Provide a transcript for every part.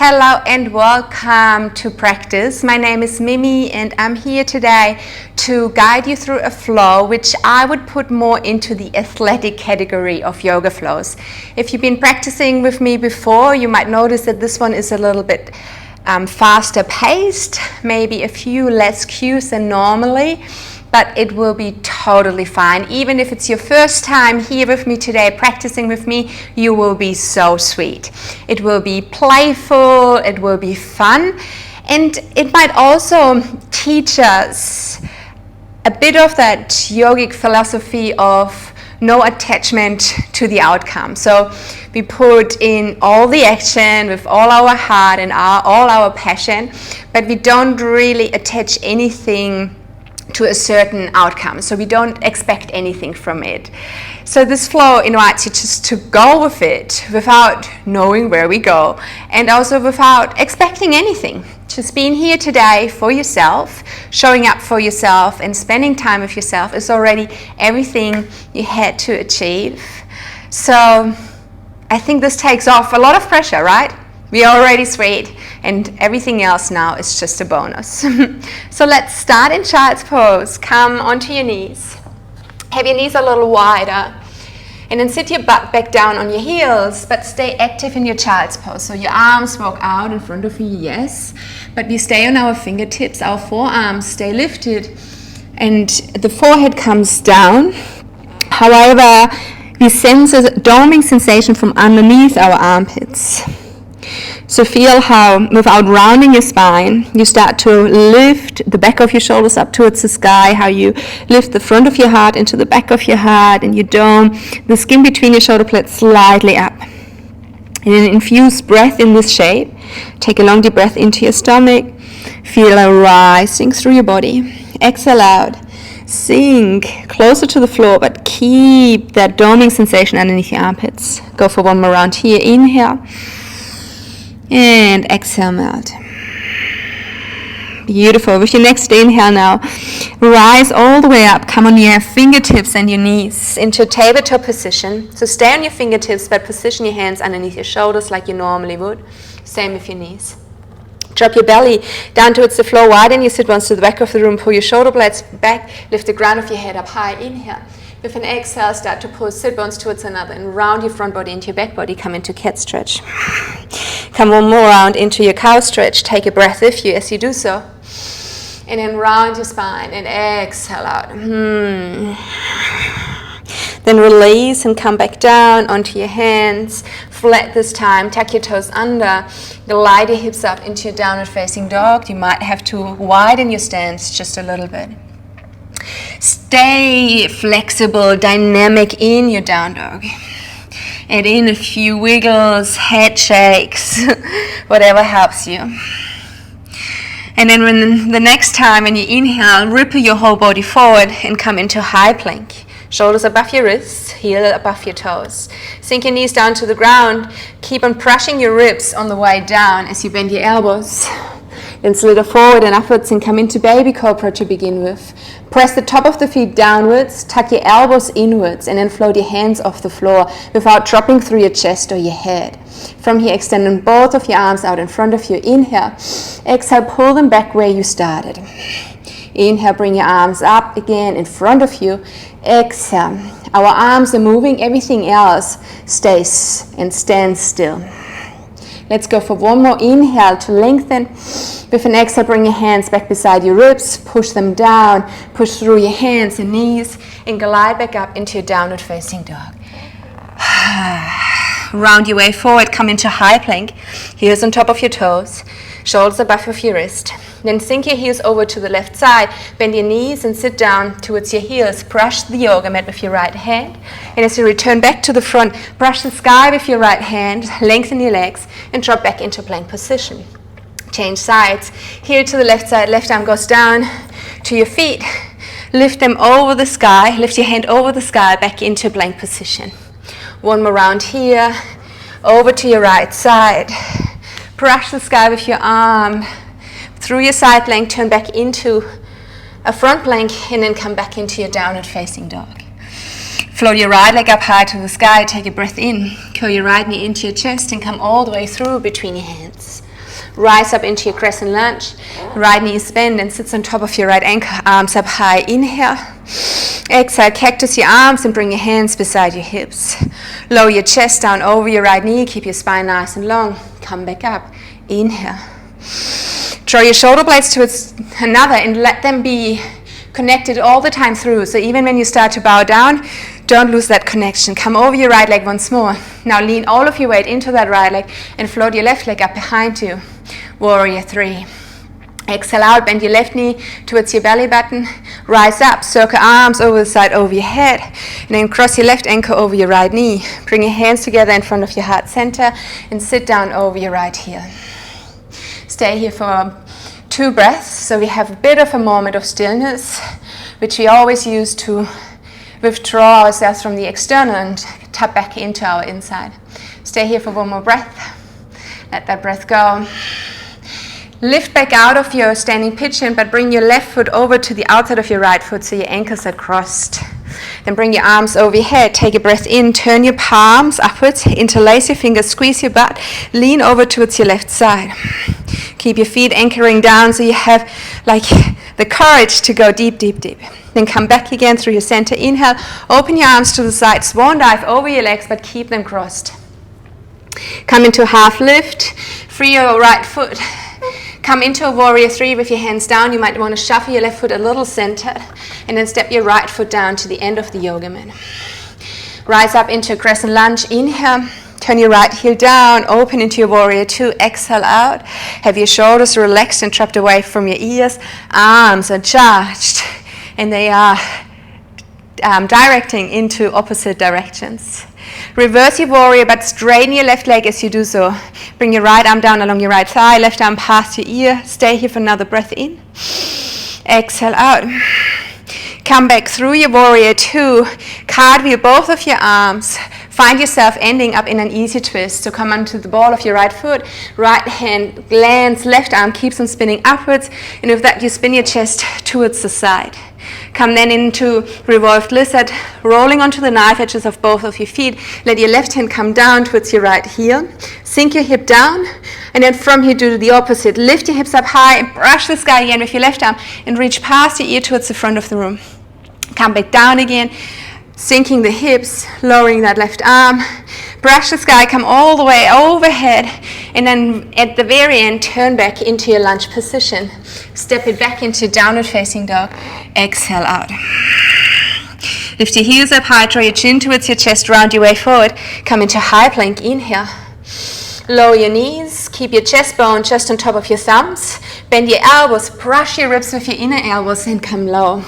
Hello and welcome to practice. My name is Mimi and I'm here today to guide you through a flow which I would put more into the athletic category of yoga flows. If you've been practicing with me before, you might notice that this one is a little bit faster paced, maybe a few less cues than normally, but it will be totally fine. Even if it's your first time here with me today, practicing with me, you will be so sweet. It will be playful, it will be fun, and it might also teach us a bit of that yogic philosophy of no attachment to the outcome. So we put in all the action with all our heart and all our passion, but we don't really attach anything to a certain outcome. So we don't expect anything from it. So this flow invites you just to go with it without knowing where we go and also without expecting anything. Just being here today for yourself, showing up for yourself and spending time with yourself is already everything you had to achieve. So I think this takes off a lot of pressure, right? We are already sweet and everything else now is just a bonus. So let's start in child's pose. Come onto your knees. Have your knees a little wider. And then sit your butt back down on your heels, but stay active in your child's pose. So your arms walk out in front of you, yes. But we stay on our fingertips, our forearms stay lifted, and the forehead comes down. However, we sense a doming sensation from underneath our armpits. So feel how, without rounding your spine, you start to lift the back of your shoulders up towards the sky, how you lift the front of your heart into the back of your heart, and you dome the skin between your shoulder blades slightly up. And then infuse breath in this shape. Take a long deep breath into your stomach. Feel a rising through your body. Exhale out. Sink closer to the floor, but keep that doming sensation underneath your armpits. Go for one more round here. Inhale. And exhale, melt. Beautiful. With your next inhale now, rise all the way up. Come on your fingertips and your knees into a tabletop position. So stay on your fingertips, but position your hands underneath your shoulders like you normally would. Same with your knees. Drop your belly down towards the floor. Widen your sit bones to the back of the room. Pull your shoulder blades back. Lift the ground of your head up high. Inhale. With an exhale, start to pull sit bones towards another and round your front body into your back body. Come into cat stretch. Come one more round into your cow stretch. Take a breath with you as you do so. And then round your spine and exhale out. Then release and come back down onto your hands. Flat this time. Tuck your toes under. Glide your hips up into your downward facing dog. You might have to widen your stance just a little bit. Stay flexible, dynamic in your down dog. Add in a few wiggles, head shakes, whatever helps you. And then when the next time when you inhale, ripple your whole body forward and come into high plank. Shoulders above your wrists, heel above your toes. Sink your knees down to the ground. Keep on brushing your ribs on the way down as you bend your elbows. Then slither forward and upwards and come into baby cobra to begin with. Press the top of the feet downwards, tuck your elbows inwards, and then float your hands off the floor without dropping through your chest or your head. From here, extend both of your arms out in front of you. Inhale. Exhale, pull them back where you started. Inhale, bring your arms up again in front of you. Exhale. Our arms are moving, everything else stays and stands still. Let's go for one more inhale to lengthen. With an exhale, bring your hands back beside your ribs, push them down, push through your hands and knees, and glide back up into your downward facing dog. Round your way forward, come into high plank, heels on top of your toes, shoulders above of your wrist. Then sink your heels over to the left side, bend your knees and sit down towards your heels. Brush the yoga mat with your right hand. And as you return back to the front, brush the sky with your right hand, lengthen your legs and drop back into plank position. Change sides. Heel to the left side, left arm goes down to your feet. Lift them over the sky, lift your hand over the sky back into plank position. One more round here, over to your right side. Brush the sky with your arm. Through your side plank, turn back into a front plank and then come back into your downward facing dog. Float your right leg up high to the sky, take a breath in. Curl your right knee into your chest and come all the way through between your hands. Rise up into your crescent lunge. Right knee is bent and sits on top of your right ankle. Arms up high. Inhale. Exhale, cactus your arms and bring your hands beside your hips. Lower your chest down over your right knee. Keep your spine nice and long. Come back up. Inhale. Draw your shoulder blades towards another and let them be connected all the time through. So even when you start to bow down, don't lose that connection. Come over your right leg once more. Now lean all of your weight into that right leg and float your left leg up behind you. Warrior 3. Exhale out, bend your left knee towards your belly button. Rise up, circle arms over the side, over your head. And then cross your left ankle over your right knee. Bring your hands together in front of your heart center and sit down over your right heel. Stay here for 2 breaths. So we have a bit of a moment of stillness, which we always use to withdraw ourselves from the external and tap back into our inside. Stay here for 1 more breath. Let that breath go. Lift back out of your standing pigeon, but bring your left foot over to the outside of your right foot so your ankles are crossed. Then bring your arms over your head. Take a breath in. Turn your palms upwards. Interlace your fingers. Squeeze your butt. Lean over towards your left side. Keep your feet anchoring down so you have like the courage to go deep, deep, deep. Then come back again through your center. Inhale. Open your arms to the side. Swan dive over your legs, but keep them crossed. Come into half lift. Free your right foot. Come into a warrior 3 with your hands down. You might want to shuffle your left foot a little centered and then step your right foot down to the end of the yoga mat. Rise up into a crescent lunge. Inhale. Turn your right heel down. Open into your warrior 2. Exhale out. Have your shoulders relaxed and dropped away from your ears. Arms are charged and they are directing into opposite directions. Reverse your warrior, but straighten your left leg as you do so. Bring your right arm down along your right thigh, left arm past your ear. Stay here for another breath in. Exhale out. Come back through your warrior 2. Cartwheel both of your arms. Find yourself ending up in an easy twist. So come onto the ball of your right foot. Right hand lands, left arm keeps on spinning upwards. And with that, you spin your chest towards the side. Come then into revolved lizard, rolling onto the knife edges of both of your feet. Let your left hand come down towards your right heel. Sink your hip down, and then from here do the opposite. Lift your hips up high and brush the sky again with your left arm and reach past your ear towards the front of the room. Come back down again, sinking the hips, lowering that left arm. Brush the sky, come all the way overhead, and then at the very end, turn back into your lunge position. Step it back into downward facing dog. Exhale out. Lift your heels up high, draw your chin towards your chest, round your way forward. Come into high plank, inhale. Lower your knees, keep your chest bone just on top of your thumbs. Bend your elbows, brush your ribs with your inner elbows and come low.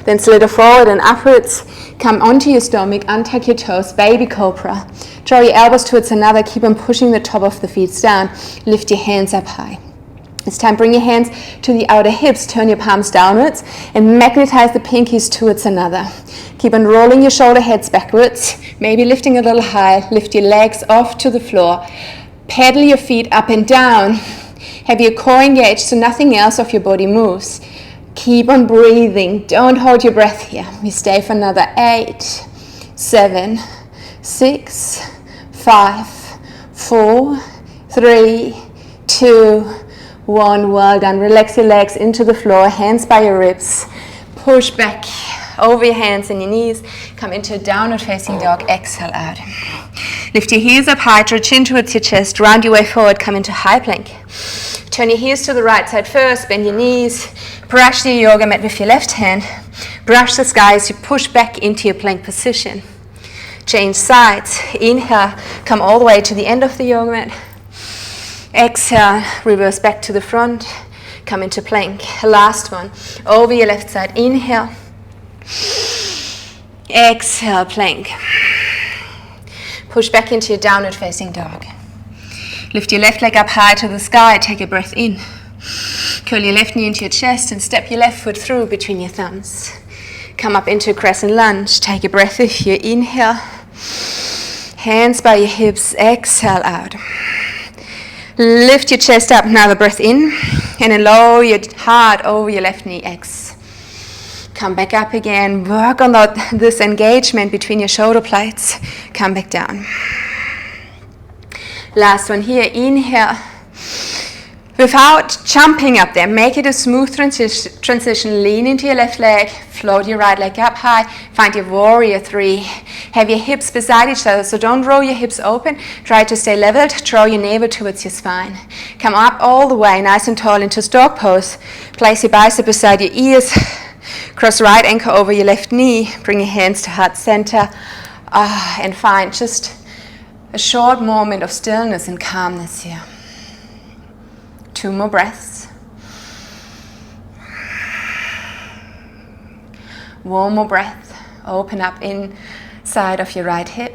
Then slither forward and upwards. Come onto your stomach, untuck your toes, baby cobra. Draw your elbows towards another, keep on pushing the top of the feet down. Lift your hands up high. It's time, bring your hands to the outer hips, turn your palms downwards and magnetize the pinkies towards another. Keep on rolling your shoulder heads backwards, maybe lifting a little high. Lift your legs off to the floor. Pedal your feet up and down. Have your core engaged so nothing else of your body moves. Keep on breathing. Don't hold your breath here. We stay for another 8, 7, 6, 5, 4, 3, 2, 1. Well done. Relax your legs into the floor. Hands by your ribs. Push back over your hands and your knees. Come into a downward facing dog. Exhale out. Lift your heels up high. Draw chin towards your chest. Round your way forward. Come into high plank. Turn your heels to the right side first. Bend your knees. Brush the yoga mat with your left hand. Brush the sky as you push back into your plank position. Change sides. Inhale. Come all the way to the end of the yoga mat. Exhale. Reverse back to the front. Come into plank. Last one. Over your left side. Inhale. Exhale. Plank. Push back into your downward facing dog. Lift your left leg up high to the sky. Take a breath in. Curl your left knee into your chest and step your left foot through between your thumbs. Come up into a crescent lunge. Take a breath with you. Inhale. Hands by your hips. Exhale out. Lift your chest up. Another breath in. And then lower your heart over your left knee. X. Come back up again. Work on this engagement between your shoulder blades. Come back down. Last one here. Inhale. Without jumping up there, make it a smooth transition. Lean into your left leg, float your right leg up high, find your warrior 3. Have your hips beside each other, so don't roll your hips open. Try to stay leveled, draw your navel towards your spine. Come up all the way, nice and tall into stork pose. Place your bicep beside your ears. Cross right ankle over your left knee. Bring your hands to heart center. And find just a short moment of stillness and calmness here. 2 more breaths. 1 more breath. Open up inside of your right hip.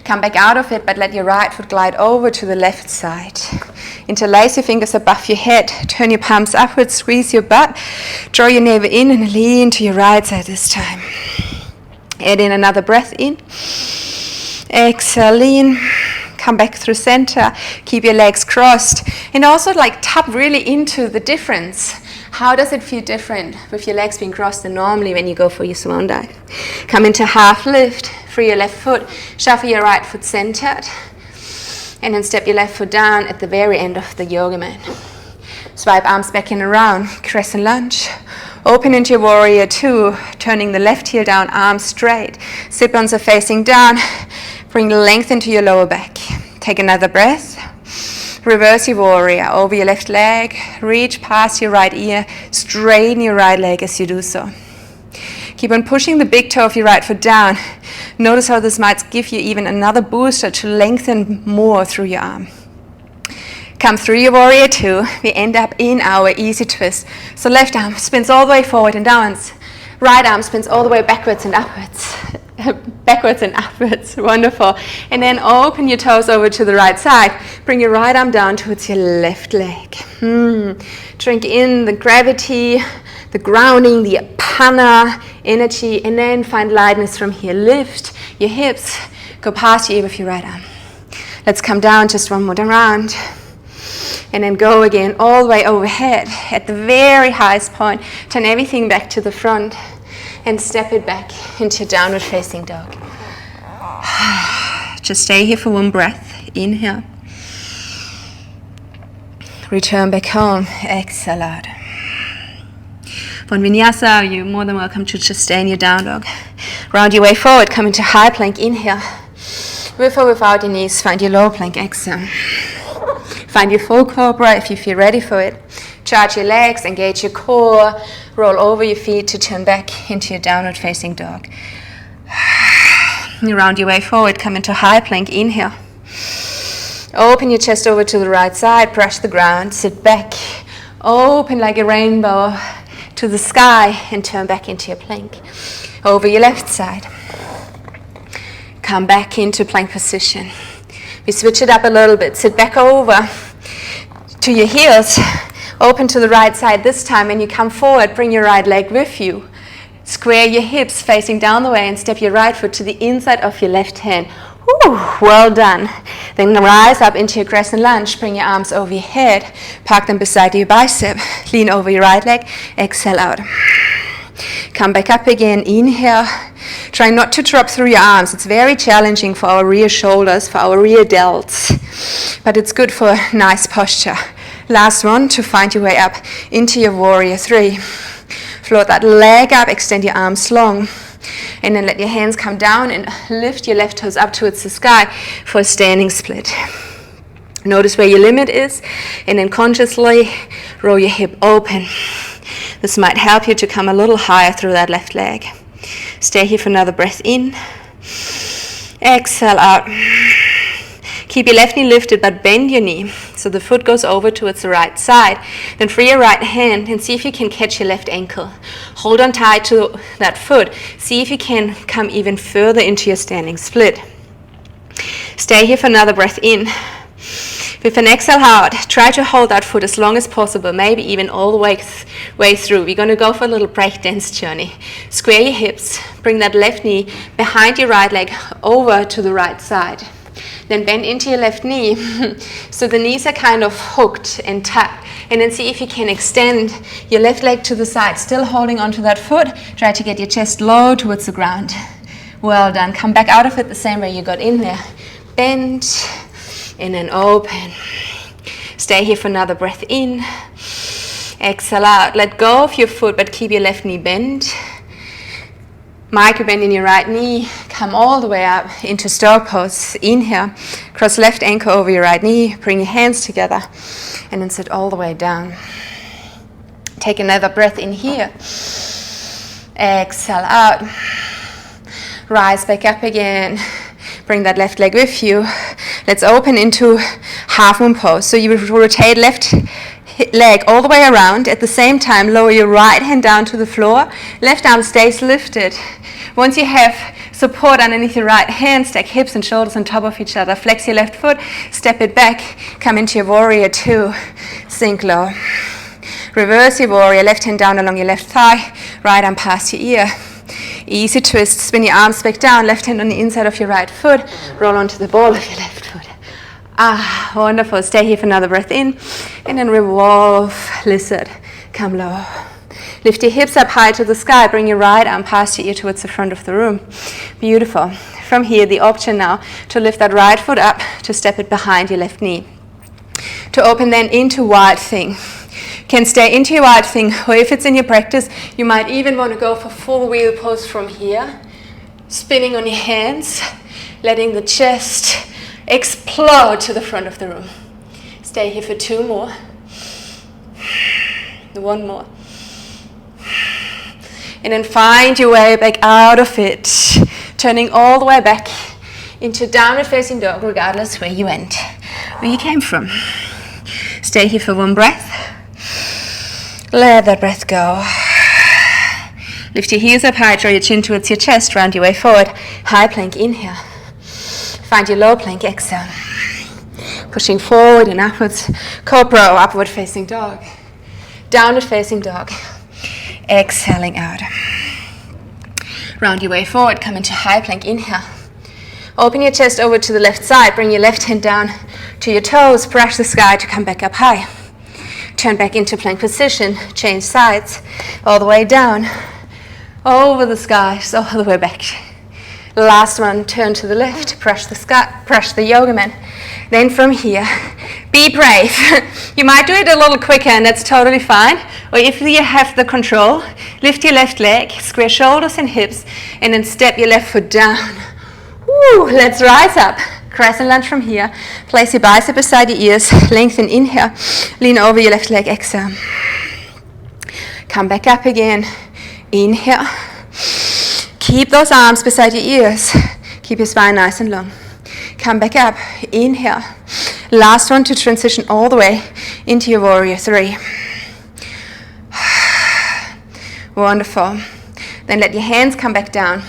Come back out of it, but let your right foot glide over to the left side. Interlace your fingers above your head. Turn your palms upwards, squeeze your butt. Draw your navel in and lean to your right side this time. Add in another breath in. Exhale, lean. Come back through center. Keep your legs crossed. And also tap really into the difference. How does it feel different with your legs being crossed than normally when you go for your swan dive? Come into half lift. Free your left foot. Shuffle your right foot centered. And then step your left foot down at the very end of the yoga mat. Swipe arms back and around. Crescent lunge. Open into your warrior 2. Turning the left heel down, arms straight. Sit bones are facing down. Bring the length into your lower back. Take another breath. Reverse your warrior over your left leg. Reach past your right ear. Straighten your right leg as you do so. Keep on pushing the big toe of your right foot down. Notice how this might give you even another booster to lengthen more through your arm. Come through your warrior 2. We end up in our easy twist. So left arm spins all the way forward and downwards. Right arm spins all the way backwards and upwards. Backwards and upwards. Wonderful. And then open your toes over to the right side. Bring your right arm down towards your left leg. Drink in the gravity, the grounding, the apana energy, and then find lightness from here. Lift your hips. Go past your ear with your right arm. Let's come down just one more round. And then go again all the way overhead. At the very highest point, turn everything back to the front and step it back into downward facing dog. Just stay here for 1 breath. Inhale. Return back home. Exhale out. For vinyasa, you're more than welcome to just stay in your down dog. Round your way forward. Come into high plank. Inhale. With or without your knees, find your low plank. Exhale. Find your full cobra if you feel ready for it. Charge your legs, engage your core, roll over your feet to turn back into your downward facing dog. You round your way forward, come into high plank, inhale. Open your chest over to the right side, brush the ground, sit back, open like a rainbow to the sky and turn back into your plank. Over your left side. Come back into plank position. We switch it up a little bit. Sit back over to your heels. Open to the right side this time. When you come forward, bring your right leg with you. Square your hips facing down the way and step your right foot to the inside of your left hand. Woo, well done. Then rise up into your crescent lunge. Bring your arms over your head. Park them beside your bicep. Lean over your right leg. Exhale out. Come back up again. Inhale. Try not to drop through your arms. It's very challenging for our rear shoulders, for our rear delts. But it's good for nice posture. Last one, to find your way up into your warrior 3. Float that leg up, extend your arms long. And then let your hands come down and lift your left toes up towards the sky for a standing split. Notice where your limit is, and then consciously roll your hip open. This might help you to come a little higher through that left leg. Stay here for another breath in. Exhale out. Keep your left knee lifted, but bend your knee so the foot goes over towards the right side. Then free your right hand and see if you can catch your left ankle. Hold on tight to that foot. See if you can come even further into your standing split. Stay here for another breath in. With an exhale out, try to hold that foot as long as possible, maybe even all the way through. We're going to go for a little breakdance journey. Square your hips, bring that left knee behind your right leg over to the right side. Then bend into your left knee so the knees are kind of hooked and tucked. And then see if you can extend your left leg to the side, still holding onto that foot. Try to get your chest low towards the ground. Well done. Come back out of it the same way you got in there. Bend and then open. Stay here for another breath in. Exhale out. Let go of your foot, but keep your left knee bent. Micro bend in your right knee. Come all the way up into star pose. Inhale. Cross left ankle over your right knee. Bring your hands together. And then sit all the way down. Take another breath in here. Exhale out. Rise back up again. Bring that left leg with you. Let's open into half moon pose. So you will rotate left leg all the way around. At the same time, lower your right hand down to the floor. Left arm stays lifted. Once you have support underneath your right hand, stack hips and shoulders on top of each other. Flex your left foot, step it back, come into your warrior two, sink low. Reverse your warrior, left hand down along your left thigh, right arm past your ear. Easy twist, spin your arms back down, left hand on the inside of your right foot, roll onto the ball of your left foot. Wonderful. Stay here for another breath in, and then revolve, lizard, come low. Lift your hips up high to the sky, bring your right arm past your ear towards the front of the room. Beautiful. From here, the option now to lift that right foot up, to step it behind your left knee. To open then into wild thing. Can stay into your wild thing, or if it's in your practice, you might even want to go for full wheel pose from here. Spinning on your hands, letting the chest explode to the front of the room. Stay here for two more. One more. And then find your way back out of it, turning all the way back into downward facing dog, regardless where you went, where you came from. Stay here for one breath. Let that breath go. Lift your heels up high, draw your chin towards your chest, round your way forward. High plank, inhale. Find your low plank, exhale. Pushing forward and upwards. Cobra, upward facing dog. Downward facing dog. Exhaling out. Round your way forward, come into high plank, inhale. Open your chest over to the left side, bring your left hand down to your toes, brush the sky to come back up high. Turn back into plank position, change sides, all the way down, over the skies, all the way back. Last one, turn to the left, brush the sky, brush the yoga mat. Then from here, be brave. You might do it a little quicker, and that's totally fine. Or if you have the control, lift your left leg, square shoulders and hips, and then step your left foot down. Woo, let's rise up. Crescent lunge from here. Place your bicep beside your ears. Lengthen, inhale. Lean over your left leg, exhale. Come back up again. Inhale. Keep those arms beside your ears. Keep your spine nice and long. Come back up. Inhale. Last one to transition all the way into your warrior three. Wonderful. Then let your hands come back down.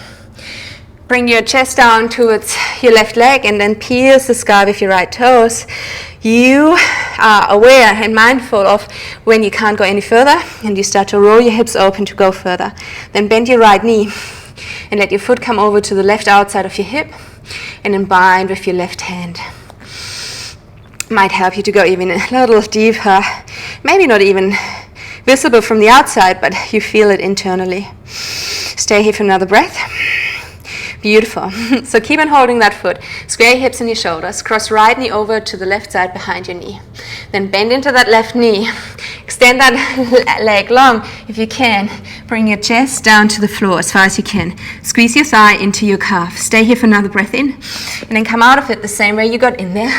Bring your chest down towards your left leg and then pierce the sky with your right toes. You are aware and mindful of when you can't go any further, and you start to roll your hips open to go further. Then bend your right knee and let your foot come over to the left outside of your hip, and then bind with your left hand. Might help you to go even a little deeper, maybe not even visible from the outside, but you feel it internally. Stay here for another breath. Beautiful. So keep on holding that foot. Square your hips and your shoulders. Cross right knee over to the left side behind your knee. Then bend into that left knee. Extend that leg long if you can. Bring your chest down to the floor as far as you can. Squeeze your thigh into your calf. Stay here for another breath in. And then come out of it the same way you got in there.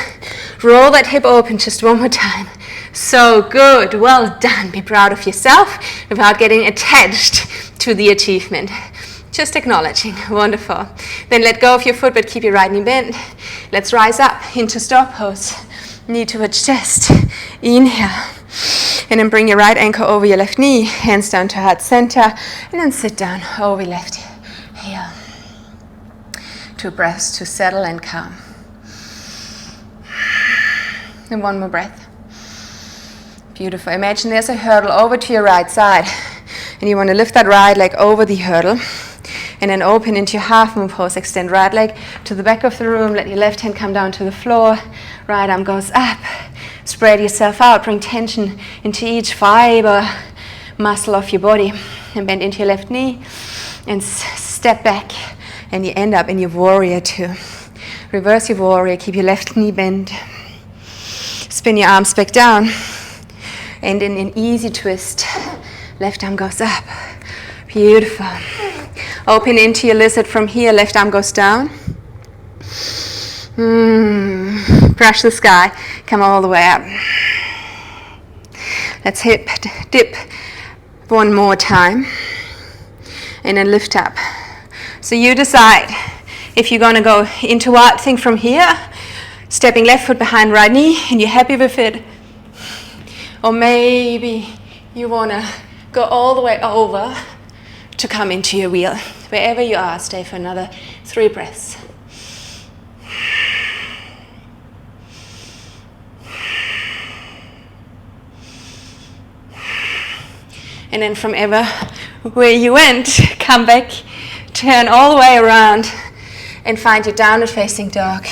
Roll that hip open just one more time. So good. Well done. Be proud of yourself without getting attached to the achievement. Just acknowledging. Wonderful. Then let go of your foot, but keep your right knee bent. Let's rise up into star pose. Knee towards chest. Inhale. And then bring your right ankle over your left knee. Hands down to heart center. And then sit down over your left heel. 2 breaths to settle and calm. And one more breath. Beautiful. Imagine there's a hurdle over to your right side. And you want to lift that right leg over the hurdle. And then open into your half moon pose. Extend right leg to the back of the room. Let your left hand come down to the floor. Right arm goes up. Spread yourself out. Bring tension into each fiber muscle of your body. And bend into your left knee. And step back. And you end up in your warrior two. Reverse your warrior. Keep your left knee bent. Spin your arms back down. And in an easy twist, left arm goes up. Beautiful. Open into your lizard from here, left arm goes down. Brush the sky, come all the way up. Let's hip dip one more time. And then lift up. So you decide if you're going to go into wild thing from here, stepping left foot behind right knee, and you're happy with it. Or maybe you want to go all the way over to come into your wheel. Wherever you are, stay for another 3 breaths. And then from where you went, come back, turn all the way around, and find your downward facing dog.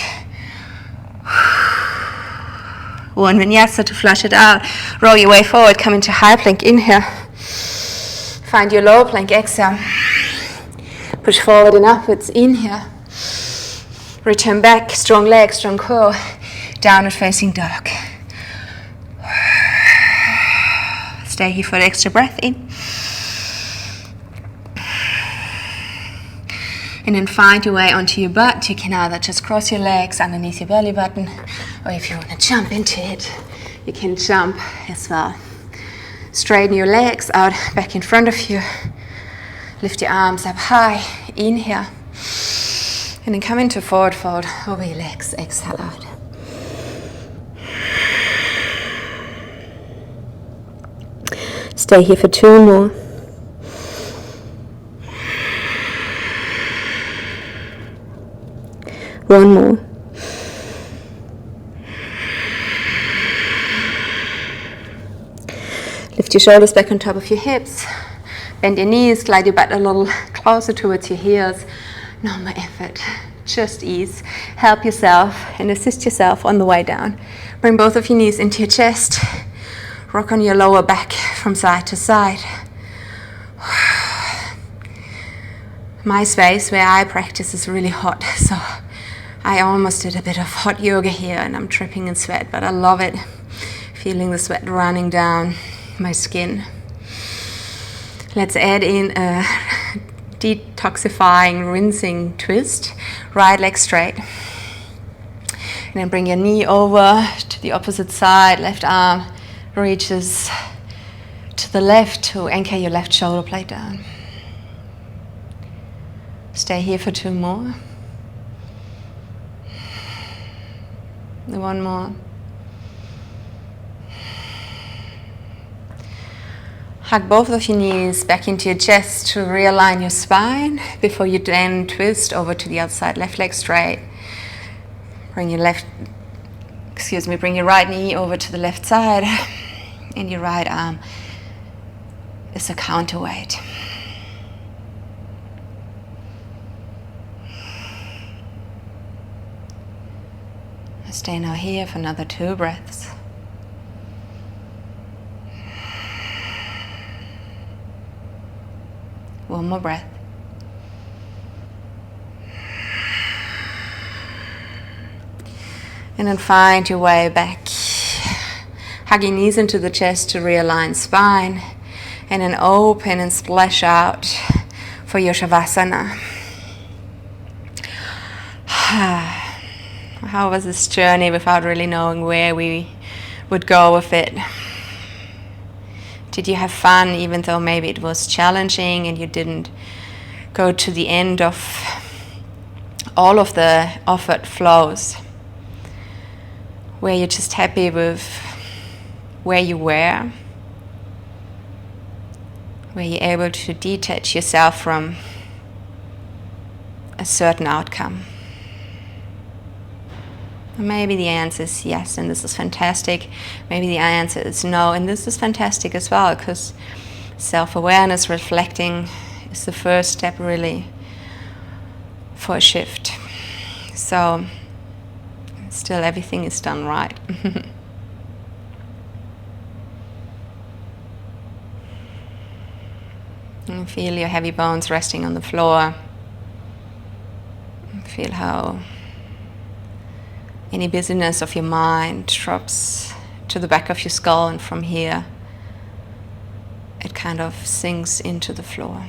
1 vinyasa to flush it out. Roll your way forward, come into high plank, inhale. Find your low plank, exhale. Push forward and upwards, inhale. Return back, strong legs, strong core. Downward facing dog. Stay here for an extra breath in. And then find your way onto your butt. You can either just cross your legs underneath your belly button, or if you want to jump into it, you can jump as well. Straighten your legs out back in front of you. Lift your arms up high. Inhale. And then come into forward fold over your legs. Exhale out. Stay here for 2 more. One more. Lift your shoulders back on top of your hips. Bend your knees, glide your butt a little closer towards your heels. No more effort, just ease. Help yourself and assist yourself on the way down. Bring both of your knees into your chest. Rock on your lower back from side to side. My space where I practice is really hot, so I almost did a bit of hot yoga here and I'm dripping in sweat, but I love it. Feeling the sweat running down my skin. Let's add in a detoxifying, rinsing twist. Right leg straight. And then bring your knee over to the opposite side. Left arm reaches to the left to anchor your left shoulder blade down. Stay here for 2 more. 1 more. Hug both of your knees back into your chest to realign your spine before you then twist over to the other side. Left leg straight. Bring your right knee over to the left side, and your right arm is a counterweight. Stay now here for another 2 breaths. One more breath. And then find your way back. Hug your knees into the chest to realign spine. And then open and splash out for your Savasana. How was this journey without really knowing where we would go with it? Did you have fun even though maybe it was challenging and you didn't go to the end of all of the offered flows? Were you just happy with where you were? Were you able to detach yourself from a certain outcome? Maybe the answer is yes, and this is fantastic. Maybe the answer is no, and this is fantastic as well, because self-awareness, reflecting, is the first step really for a shift. So still everything is done right. And feel your heavy bones resting on the floor. Feel how any busyness of your mind drops to the back of your skull, and from here it kind of sinks into the floor.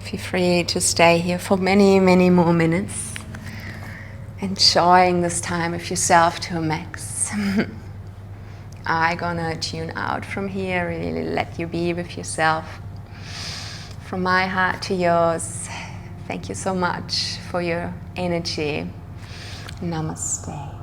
Feel free to stay here for many, many more minutes, enjoying this time with yourself to a max. I'm gonna tune out from here, really let you be with yourself. From my heart to yours, thank you so much for your energy. Namaste.